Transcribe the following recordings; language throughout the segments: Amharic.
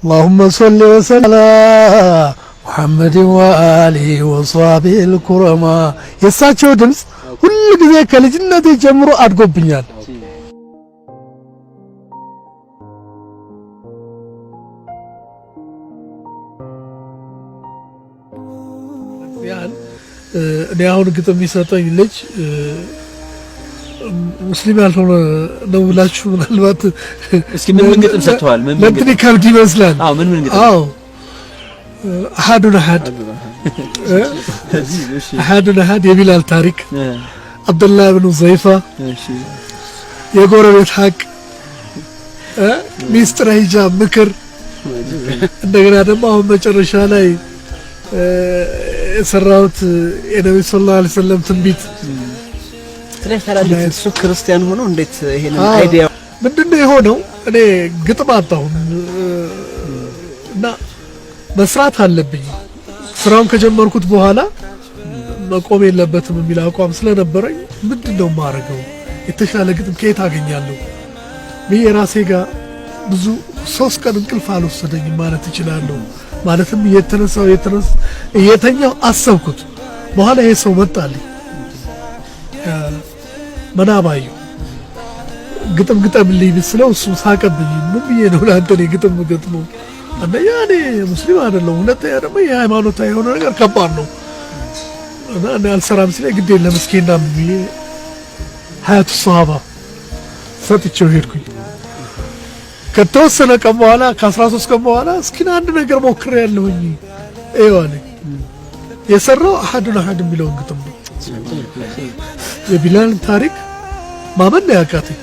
اللهم صل وسلم على محمد وآله وصحبه الكرماء የሳቸው ድምጽ ሁሉ ጊዜ ከልጅነቴ ጀምሮ አድጎብኛል። ያን እኔ አሁን ግጥም የሚሰጠኝ ልጅ ሙስሊም ያልሆነ ነው ብላችሁ ምናልባት እስኪ ምን ግጥም ሰጥተዋል? ምን ግጥም ከብድ ይመስላል? አዎ ምን ግጥም? አዎ አሐዱን አሐድ የቢላል ታሪክ፣ አብዱላህ ብኑ ዘይፋ፣ የጎረቤት ሐቅ፣ ሚስጥረ ሂጃብ ምክር፣ እንደገና ደግሞ አሁን መጨረሻ ላይ የሰራሁት የነብዩ ሰለላሁ ዐለይሂ ወሰለም ትንቢት ስለዚህ እሱ ክርስቲያን ሆኖ እንዴት ይሄንን አይዲያ ምንድነው የሆነው? እኔ ግጥም አጣሁ እና መስራት አለብኝ። ስራውን ከጀመርኩት በኋላ መቆም የለበትም የሚል አቋም ስለነበረኝ ምንድነው ማረገው? የተሻለ ግጥም ከየት አገኛለሁ? በየራሴ ጋር ብዙ 3 ቀን እንቅልፍ አልወሰደኝም ማለት እችላለሁ። ማለትም እየተኛው አሰብኩት። በኋላ ይሄ ሰው መጣልኝ መናባዩ ግጥም ግጠምልኝ ብስለው እሱ ሳቀብኝ። ምን ብዬ ነው ለአንተ ግጥም ገጥሞ? አንደኛ እኔ ሙስሊም አይደለሁም፣ ሁለተኛ ደግሞ የሃይማኖታዊ የሆነ ነገር ከባድ ነው እና እኔ አልሰራም ሲለኝ ግድ የለም እስኪ እና ብዬ ሀያቱ ሷሃባ ሰጥቼው ሄድኩኝ። ከተወሰነ ቀን በኋላ ከ13 ቀን በኋላ እስኪ አንድ ነገር ሞክሬያለሁኝ አለኝ። የሰራው አሐዱን አሐድ የሚለውን ግጥም ነው። የቢላልን ታሪክ ማመን ነው ያቃተኝ።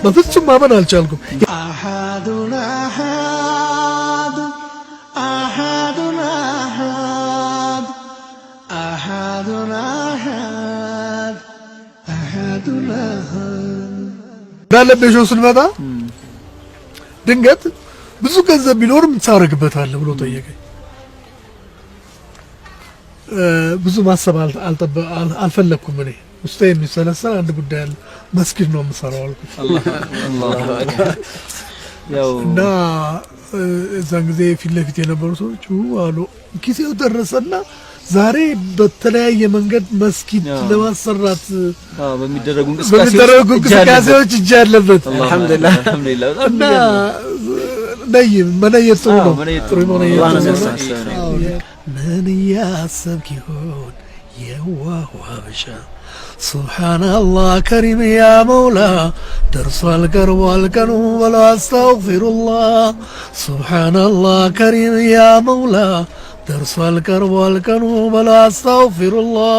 በፍጹም ማመን አልቻልኩም። አሐዱን አሐድ አሐዱን አሐድ አሐዱን አሐድ አሐዱን አሐድ ዳለበሾ ስንመጣ ድንገት ብዙ ገንዘብ ቢኖር ምን ታረግበታለህ ብሎ ጠየቀኝ። ብዙ ማሰብ አልፈለኩም። እኔ ውስጤ የሚሰለሰል አንድ ጉዳይ አለ። መስጊድ ነው የምሰራው አልኩት። እና እዛን ጊዜ ፊት ለፊት የነበሩ ሰዎች አሉ ጊዜው ደረሰና ዛሬ በተለያየ መንገድ መስጊድ ለማሰራት በሚደረጉ እንቅስቃሴዎች እጅ ያለበት አልহামዱሊላህ እና መነየት ነው ምን ያሰብክ ይሆን የዋህ ሀበሻ ሱብሃንአላህ ከሪም ያ መውላ ደርሷል ቀርቧል ቀኑ በላ አስተግፊሩላህ ሱብሃንአላህ ከሪም ያ መውላ ደርሷል ቀርቧል ቀኑ በላ አስተግፊሩላህ